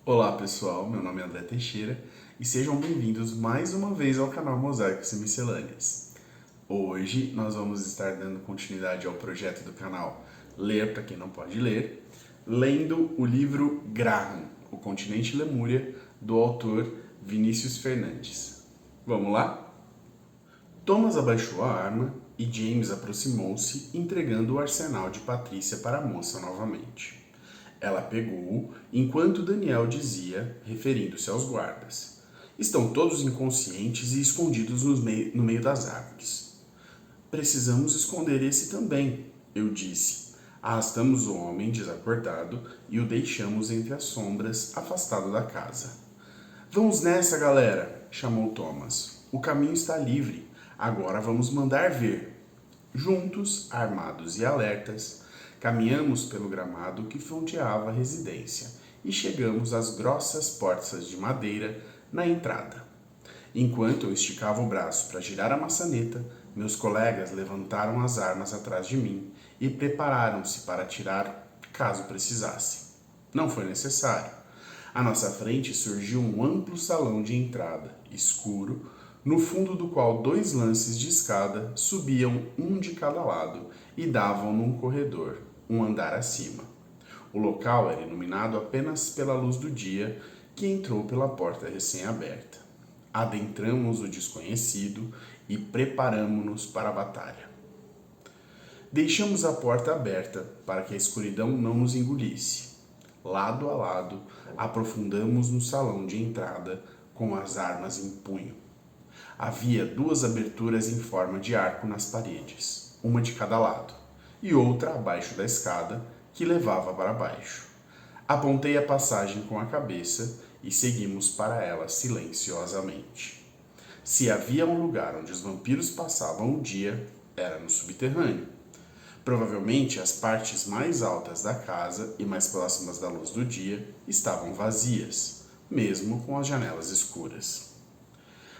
Olá pessoal, meu nome é André Teixeira e sejam bem-vindos mais uma vez ao canal Mosaicos e Miscelâneas. Hoje nós vamos estar dando continuidade ao projeto do canal Ler para quem não pode ler, lendo o livro Graham, O Continente Lemúria, do autor Vinícius Fernandes. Vamos lá? Thomas abaixou a arma e James aproximou-se, entregando o arsenal de Patrícia para a moça novamente. Ela pegou-o enquanto Daniel dizia, referindo-se aos guardas: "Estão todos inconscientes e escondidos no meio das árvores." "Precisamos esconder esse também," eu disse. Arrastamos o homem desacordado e o deixamos entre as sombras, afastado da casa. "Vamos nessa, galera!" chamou Thomas. "O caminho está livre. Agora vamos mandar ver." Juntos, armados e alertas, caminhamos pelo gramado que fronteava a residência e chegamos às grossas portas de madeira na entrada. Enquanto eu esticava o braço para girar a maçaneta, meus colegas levantaram as armas atrás de mim e prepararam-se para atirar caso precisassem. Não foi necessário. À nossa frente surgiu um amplo salão de entrada, escuro, no fundo do qual 2 lances de escada subiam um de cada lado e davam num corredor, um andar acima. O local era iluminado apenas pela luz do dia que entrou pela porta recém-aberta. Adentramos o desconhecido e preparamo-nos para a batalha. Deixamos a porta aberta para que a escuridão não nos engolisse. Lado a lado, aprofundamos no salão de entrada com as armas em punho. Havia 2 aberturas em forma de arco nas paredes, uma de cada lado, e outra abaixo da escada que levava para baixo. Apontei a passagem com a cabeça e seguimos para ela silenciosamente. Se havia um lugar onde os vampiros passavam o dia, era no subterrâneo. Provavelmente as partes mais altas da casa e mais próximas da luz do dia estavam vazias, mesmo com as janelas escuras.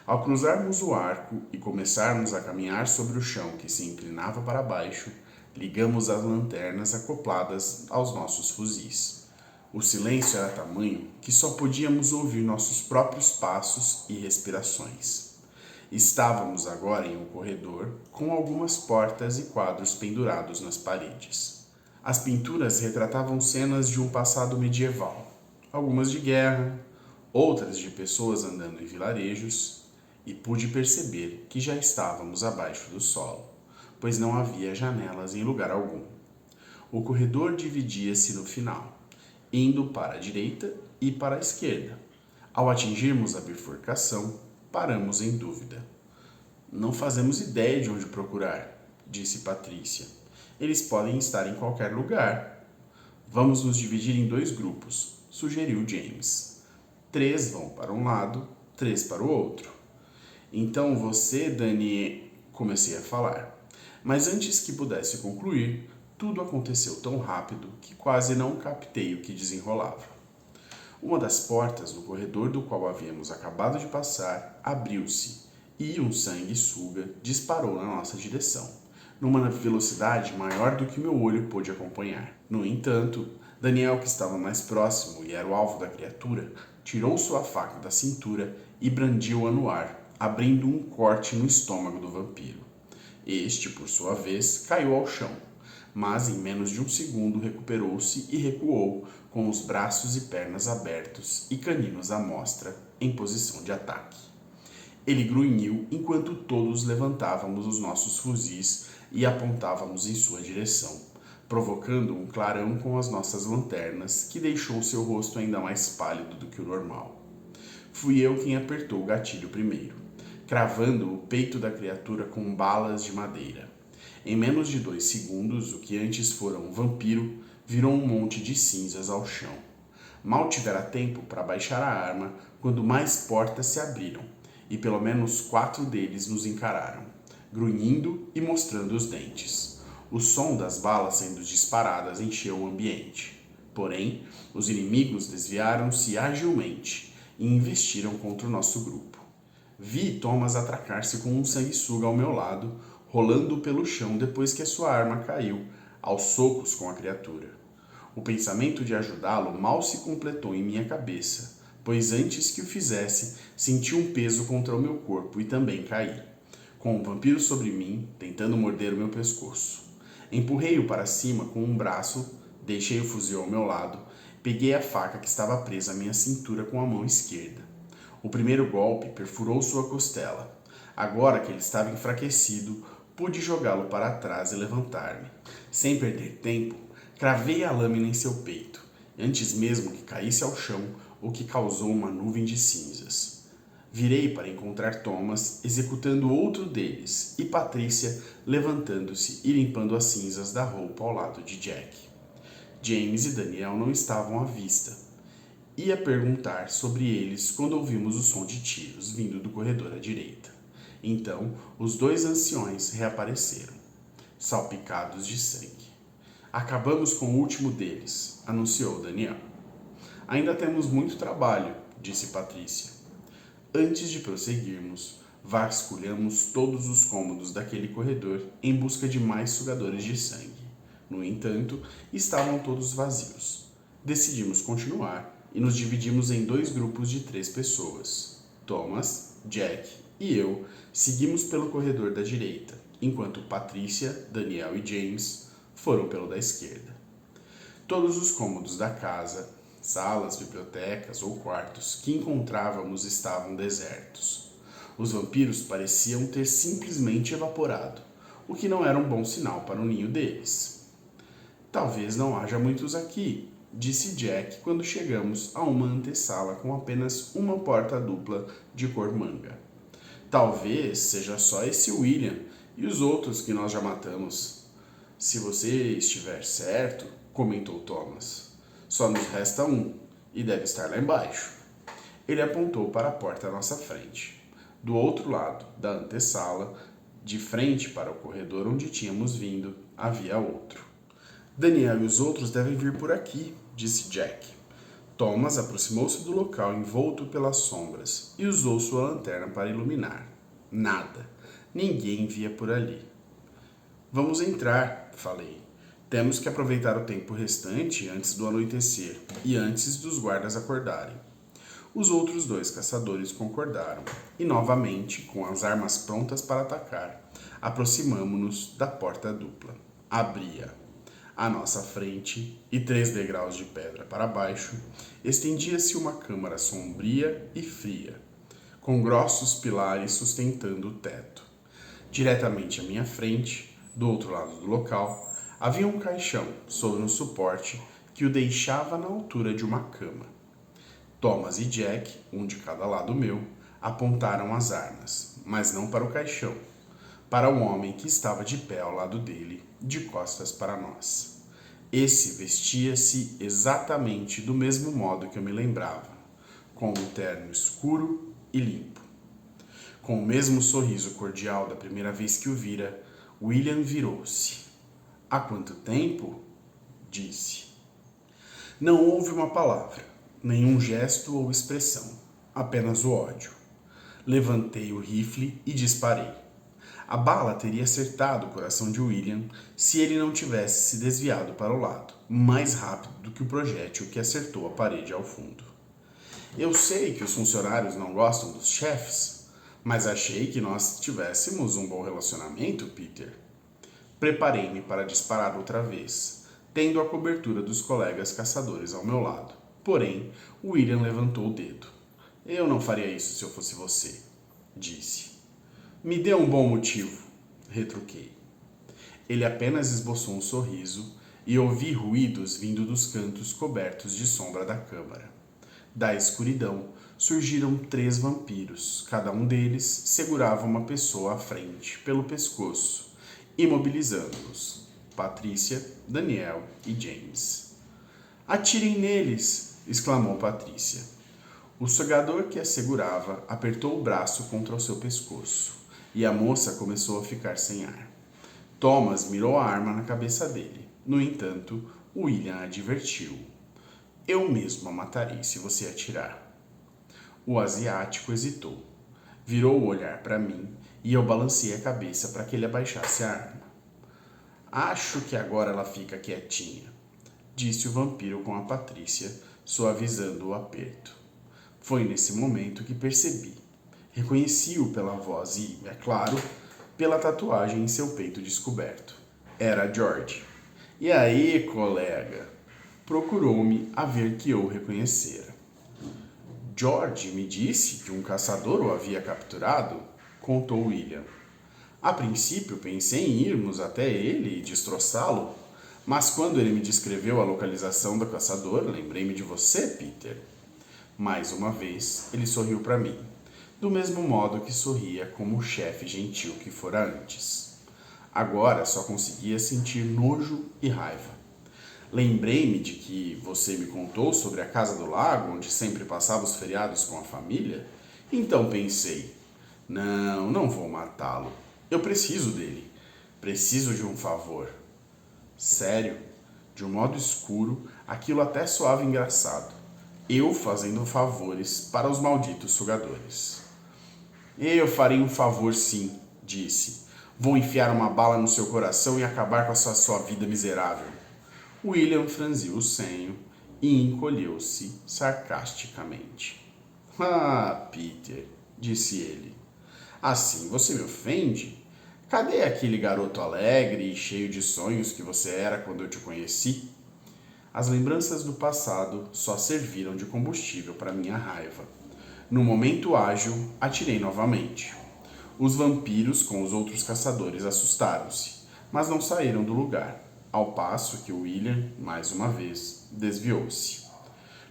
Ao cruzarmos o arco e começarmos a caminhar sobre o chão que se inclinava para baixo, ligamos as lanternas acopladas aos nossos fuzis. O silêncio era tamanho que só podíamos ouvir nossos próprios passos e respirações. Estávamos agora em um corredor com algumas portas e quadros pendurados nas paredes. As pinturas retratavam cenas de um passado medieval, algumas de guerra, outras de pessoas andando em vilarejos, e pude perceber que já estávamos abaixo do solo, pois não havia janelas em lugar algum. O corredor dividia-se no final, indo para a direita e para a esquerda. Ao atingirmos a bifurcação, paramos em dúvida. "Não fazemos ideia de onde procurar," disse Patrícia. "Eles podem estar em qualquer lugar." "Vamos nos dividir em 2 grupos," sugeriu James. 3 vão para um lado, 3 para o outro. "Então você, Dani..." comecei a falar. Mas antes que pudesse concluir, tudo aconteceu tão rápido que quase não captei o que desenrolava. Uma das portas do corredor do qual havíamos acabado de passar abriu-se e um sanguessuga disparou na nossa direção, numa velocidade maior do que meu olho pôde acompanhar. No entanto, Daniel, que estava mais próximo e era o alvo da criatura, tirou sua faca da cintura e brandiu-a no ar, abrindo um corte no estômago do vampiro. Este, por sua vez, caiu ao chão, mas em menos de um segundo recuperou-se e recuou, com os braços e pernas abertos e caninos à mostra, em posição de ataque. Ele grunhiu enquanto todos levantávamos os nossos fuzis e apontávamos em sua direção, provocando um clarão com as nossas lanternas que deixou seu rosto ainda mais pálido do que o normal. Fui eu quem apertou o gatilho primeiro, cravando o peito da criatura com balas de madeira. Em menos de 2 segundos, o que antes fora um vampiro virou um monte de cinzas ao chão. Mal tivera tempo para baixar a arma quando mais portas se abriram, e pelo menos 4 deles nos encararam, grunhindo e mostrando os dentes. O som das balas sendo disparadas encheu o ambiente. Porém, os inimigos desviaram-se agilmente e investiram contra o nosso grupo. Vi Thomas atracar-se com um sanguessuga ao meu lado, rolando pelo chão depois que a sua arma caiu, aos socos com a criatura. O pensamento de ajudá-lo mal se completou em minha cabeça, pois antes que o fizesse, senti um peso contra o meu corpo e também caí, com o vampiro sobre mim, tentando morder o meu pescoço. Empurrei-o para cima com um braço, deixei o fuzil ao meu lado, peguei a faca que estava presa à minha cintura com a mão esquerda. O primeiro golpe perfurou sua costela. Agora que ele estava enfraquecido, pude jogá-lo para trás e levantar-me. Sem perder tempo, cravei a lâmina em seu peito, antes mesmo que caísse ao chão, o que causou uma nuvem de cinzas. Virei para encontrar Thomas executando outro deles e Patrícia levantando-se e limpando as cinzas da roupa ao lado de Jack. James e Daniel não estavam à vista. Ia perguntar sobre eles quando ouvimos o som de tiros vindo do corredor à direita. Então, os dois anciões reapareceram, salpicados de sangue. Acabamos com o último deles, anunciou Daniel. Ainda temos muito trabalho, disse Patrícia. Antes de prosseguirmos, vasculhamos todos os cômodos daquele corredor em busca de mais sugadores de sangue. No entanto, estavam todos vazios. Decidimos continuar e nos dividimos em 2 grupos de 3 pessoas. Thomas, Jack e eu seguimos pelo corredor da direita, enquanto Patrícia, Daniel e James foram pelo da esquerda. Todos os cômodos da casa, salas, bibliotecas ou quartos que encontrávamos estavam desertos. Os vampiros pareciam ter simplesmente evaporado, o que não era um bom sinal para o ninho deles. Talvez não haja muitos aqui, disse Jack quando chegamos a uma antessala com apenas uma porta dupla de cor manga. Talvez seja só esse William e os outros que nós já matamos. Se você estiver certo, comentou Thomas, só nos resta um e deve estar lá embaixo. Ele apontou para a porta à nossa frente. Do outro lado da antessala, de frente para o corredor onde tínhamos vindo, havia outro. Daniel e os outros devem vir por aqui, disse Jack. Thomas aproximou-se do local envolto pelas sombras e usou sua lanterna para iluminar. Nada. Ninguém via por ali. Vamos entrar, falei. Temos que aproveitar o tempo restante antes do anoitecer e antes dos guardas acordarem. Os outros 2 caçadores concordaram e, novamente, com as armas prontas para atacar, aproximamo-nos da porta dupla. Abria. À nossa frente, e 3 degraus de pedra para baixo, estendia-se uma câmara sombria e fria, com grossos pilares sustentando o teto. Diretamente à minha frente, do outro lado do local, havia um caixão sobre um suporte que o deixava na altura de uma cama. Thomas e Jack, um de cada lado meu, apontaram as armas, mas não para o caixão, para o homem que estava de pé ao lado dele, de costas para nós. Esse vestia-se exatamente do mesmo modo que eu me lembrava, com um terno escuro e limpo. Com o mesmo sorriso cordial da primeira vez que o vira, William virou-se. Há quanto tempo? Disse. Não houve uma palavra, nenhum gesto ou expressão, apenas o ódio. Levantei o rifle e disparei. A bala teria acertado o coração de William se ele não tivesse se desviado para o lado, mais rápido do que o projétil que acertou a parede ao fundo. Eu sei que os funcionários não gostam dos chefes, mas achei que nós tivéssemos um bom relacionamento, Peter. Preparei-me para disparar outra vez, tendo a cobertura dos colegas caçadores ao meu lado. Porém, William levantou o dedo. Eu não faria isso se eu fosse você, disse. Me dê um bom motivo, retruquei. Ele apenas esboçou um sorriso e ouvi ruídos vindo dos cantos cobertos de sombra da câmara. Da escuridão surgiram 3 vampiros, cada um deles segurava uma pessoa à frente, pelo pescoço, imobilizando-os, Patrícia, Daniel e James. Atirem neles, exclamou Patrícia. O sugador que a segurava apertou o braço contra o seu pescoço e a moça começou a ficar sem ar. Thomas mirou a arma na cabeça dele. No entanto, William advertiu. Eu mesmo a matarei se você atirar. O asiático hesitou. Virou o olhar para mim e eu balancei a cabeça para que ele abaixasse a arma. Acho que agora ela fica quietinha. disse o vampiro com a Patrícia, suavizando o aperto. Foi nesse momento que percebi. Reconheci-o pela voz e, é claro, pela tatuagem em seu peito descoberto. Era George. E aí, colega? Procurou-me a ver que eu o reconhecera. George me disse que um caçador o havia capturado, contou William. A princípio pensei em irmos até ele e destroçá-lo, mas quando ele me descreveu a localização do caçador, lembrei-me de você, Peter. Mais uma vez, ele sorriu para mim, do mesmo modo que sorria como o chefe gentil que fora antes. Agora só conseguia sentir nojo e raiva. Lembrei-me de que você me contou sobre a casa do lago, onde sempre passava os feriados com a família. Então pensei, não vou matá-lo. Eu preciso dele. Preciso de um favor. Sério, de um modo escuro, aquilo até soava engraçado. Eu fazendo favores para os malditos sugadores. Eu farei um favor sim, disse. Vou enfiar uma bala no seu coração e acabar com a sua vida miserável. William franziu o senho e encolheu-se sarcasticamente. Ah, Peter, disse ele. Assim você me ofende? Cadê aquele garoto alegre e cheio de sonhos que você era quando eu te conheci? As lembranças do passado só serviram de combustível para minha raiva. No momento ágil, atirei novamente. Os vampiros com os outros caçadores assustaram-se, mas não saíram do lugar, ao passo que William, mais uma vez, desviou-se.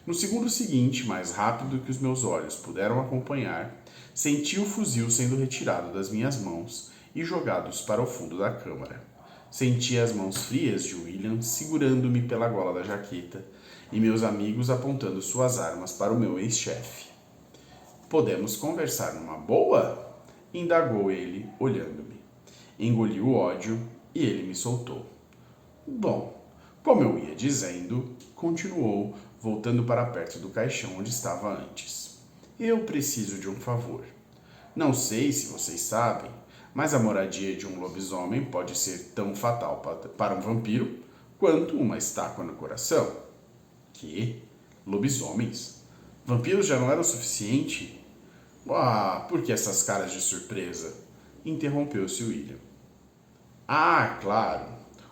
No segundo seguinte, mais rápido que os meus olhos puderam acompanhar, senti o fuzil sendo retirado das minhas mãos e jogados para o fundo da câmara. Senti as mãos frias de William segurando-me pela gola da jaqueta e meus amigos apontando suas armas para o meu ex-chefe. Podemos conversar numa boa? Indagou ele, olhando-me. Engoli o ódio e ele me soltou. Bom, como eu ia dizendo, continuou, voltando para perto do caixão onde estava antes. Eu preciso de um favor. Não sei se vocês sabem, mas a moradia de um lobisomem pode ser tão fatal para um vampiro quanto uma estátua no coração. Que? Lobisomens? Vampiros já não eram o suficiente? Ah, por que essas caras de surpresa? Interrompeu-se William. Ah, claro,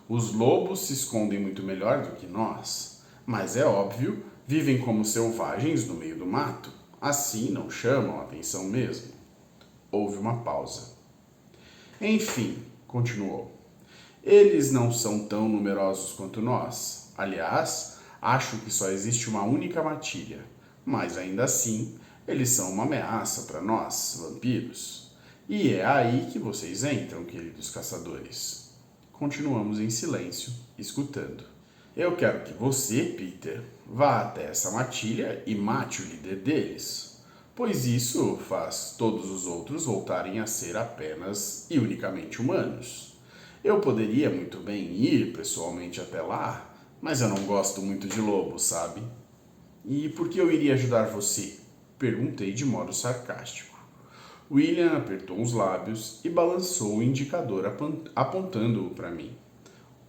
os lobos se escondem muito melhor do que nós, mas é óbvio, vivem como selvagens no meio do mato, assim não chamam a atenção mesmo. Houve uma pausa. Enfim, continuou, eles não são tão numerosos quanto nós. Aliás, acho que só existe uma única matilha, mas ainda assim, eles são uma ameaça para nós, vampiros. E é aí que vocês entram, queridos caçadores. Continuamos em silêncio, escutando. Eu quero que você, Peter, vá até essa matilha e mate o líder deles, pois isso faz todos os outros voltarem a ser apenas e unicamente humanos. Eu poderia muito bem ir pessoalmente até lá, mas eu não gosto muito de lobos, sabe? E por que eu iria ajudar você? Perguntei de modo sarcástico. William apertou os lábios e balançou o indicador apontando-o para mim.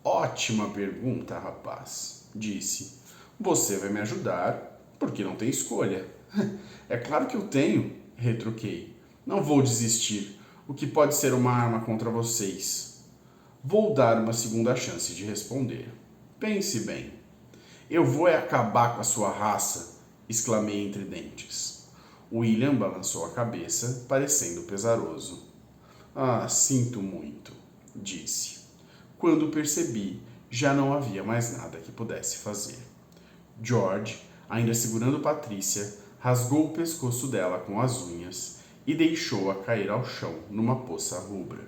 Ótima pergunta, rapaz, disse. Você vai me ajudar porque não tem escolha. É claro que eu tenho, retruquei. Não vou desistir. O que pode ser uma arma contra vocês? Vou dar uma segunda chance de responder. Pense bem. Eu vou acabar com a sua raça, exclamei entre dentes. William balançou a cabeça, parecendo pesaroso. Ah, sinto muito, disse. Quando percebi, já não havia mais nada que pudesse fazer. George, ainda segurando Patrícia, rasgou o pescoço dela com as unhas e deixou-a cair ao chão numa poça rubra.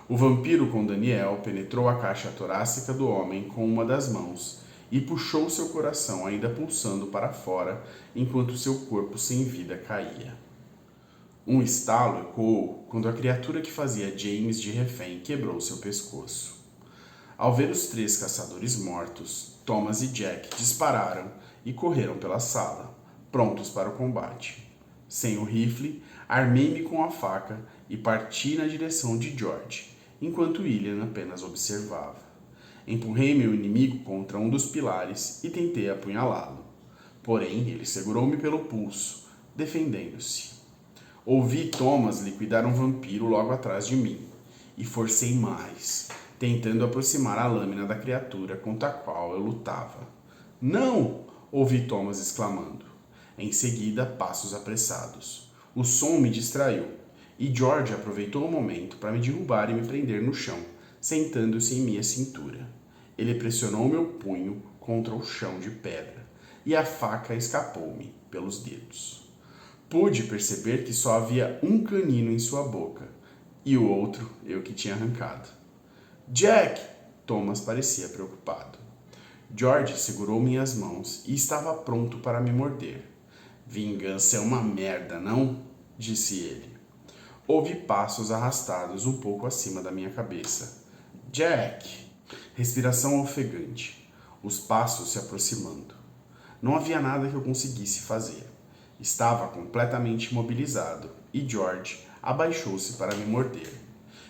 O vampiro com Daniel penetrou a caixa torácica do homem com uma das mãos e puxou seu coração ainda pulsando para fora enquanto seu corpo sem vida caía. Um estalo ecoou quando a criatura que fazia James de refém quebrou seu pescoço. Ao ver os 3 caçadores mortos, Thomas e Jack dispararam e correram pela sala, prontos para o combate. Sem o rifle, armei-me com a faca e parti na direção de George, enquanto William apenas observava. Empurrei meu inimigo contra um dos pilares e tentei apunhalá-lo. Porém, ele segurou-me pelo pulso, defendendo-se. Ouvi Thomas liquidar um vampiro logo atrás de mim, e forcei mais, tentando aproximar a lâmina da criatura contra a qual eu lutava. Não! Ouvi Thomas exclamando. Em seguida, passos apressados. O som me distraiu, e George aproveitou o momento para me derrubar e me prender no chão, sentando-se em minha cintura. Ele pressionou meu punho contra o chão de pedra, e a faca escapou-me pelos dedos. Pude perceber que só havia um canino em sua boca, e o outro eu que tinha arrancado. Jack! Thomas parecia preocupado. George segurou minhas mãos e estava pronto para me morder. Vingança é uma merda, não? Disse ele. Ouvi passos arrastados um pouco acima da minha cabeça. Jack! Respiração ofegante. Os passos se aproximando. Não havia nada que eu conseguisse fazer. Estava completamente imobilizado e George abaixou-se para me morder.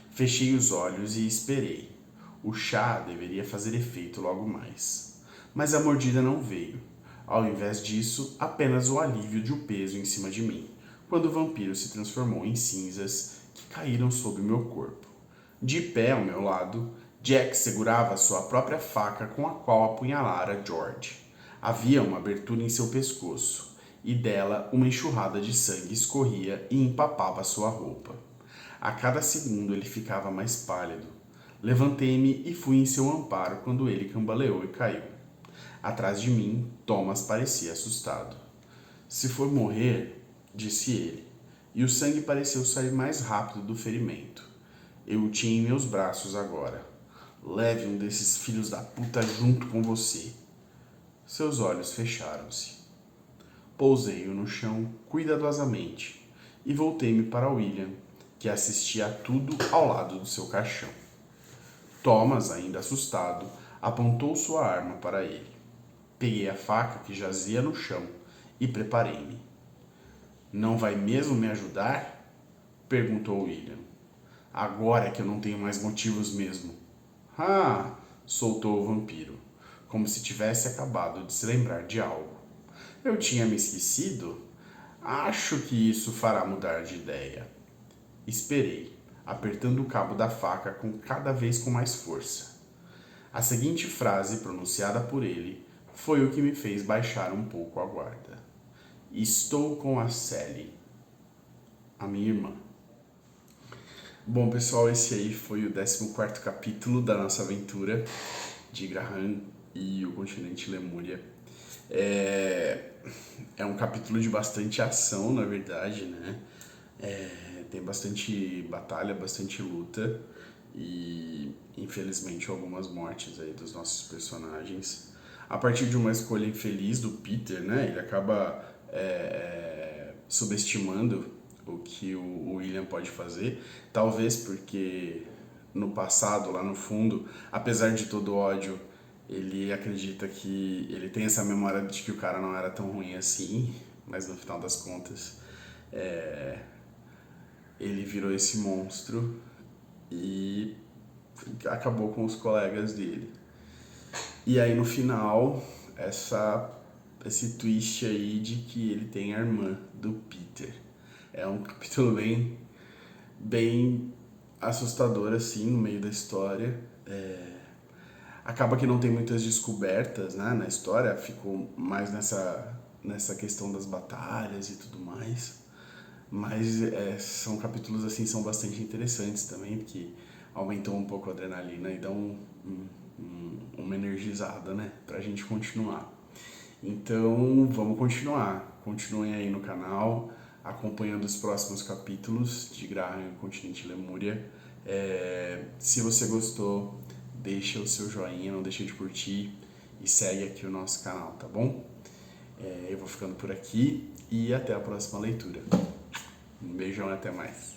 Fechei os olhos e esperei. O chá deveria fazer efeito logo mais. Mas a mordida não veio. Ao invés disso, apenas o alívio de um peso em cima de mim, quando o vampiro se transformou em cinzas que caíram sobre o meu corpo. De pé ao meu lado, Jack segurava sua própria faca com a qual apunhalara George. Havia uma abertura em seu pescoço, e dela uma enxurrada de sangue escorria e empapava sua roupa. A cada segundo ele ficava mais pálido. Levantei-me e fui em seu amparo quando ele cambaleou e caiu. Atrás de mim, Thomas parecia assustado. Se for morrer, disse ele, e o sangue pareceu sair mais rápido do ferimento. Eu o tinha em meus braços agora. Leve um desses filhos da puta junto com você. Seus olhos fecharam-se. Pousei-o no chão cuidadosamente e voltei-me para William, que assistia a tudo ao lado do seu caixão. Thomas, ainda assustado, apontou sua arma para ele. Peguei a faca que jazia no chão e preparei-me. Não vai mesmo me ajudar? Perguntou William. Agora é que eu não tenho mais motivos mesmo. Ah! Soltou o vampiro, como se tivesse acabado de se lembrar de algo. Eu tinha me esquecido? Acho que isso fará mudar de ideia. Esperei, apertando o cabo da faca cada vez com mais força. A seguinte frase, pronunciada por ele, foi o que me fez baixar um pouco a guarda. Estou com a Sally, a minha irmã. Bom, pessoal, esse aí foi o 14º capítulo da nossa aventura de Graham e o continente Lemúria. É um capítulo de bastante ação, na verdade, né? Tem bastante batalha, bastante luta e, infelizmente, algumas mortes aí dos nossos personagens. A partir de uma escolha infeliz do Peter, né? Ele acaba subestimando o que o William pode fazer, talvez porque no passado, lá no fundo, apesar de todo o ódio, ele acredita que ele tem essa memória de que o cara não era tão ruim assim, mas no final das contas ele virou esse monstro e acabou com os colegas dele. E aí no final, esse twist aí de que ele tem a irmã do Peter. É um capítulo bem assustador, assim, no meio da história. Acaba que não tem muitas descobertas, né, na história, ficou mais nessa questão das batalhas e tudo mais. Mas são capítulos, assim, são bastante interessantes também, porque aumentou um pouco a adrenalina e dá uma energizada, né, pra gente continuar. Então, vamos continuar. Continuem aí no canal, acompanhando os próximos capítulos de Graham e o Continente Lemúria. Se você gostou, deixa o seu joinha, não deixa de curtir e segue aqui o nosso canal, tá bom? Eu vou ficando por aqui e até a próxima leitura. Um beijão e até mais.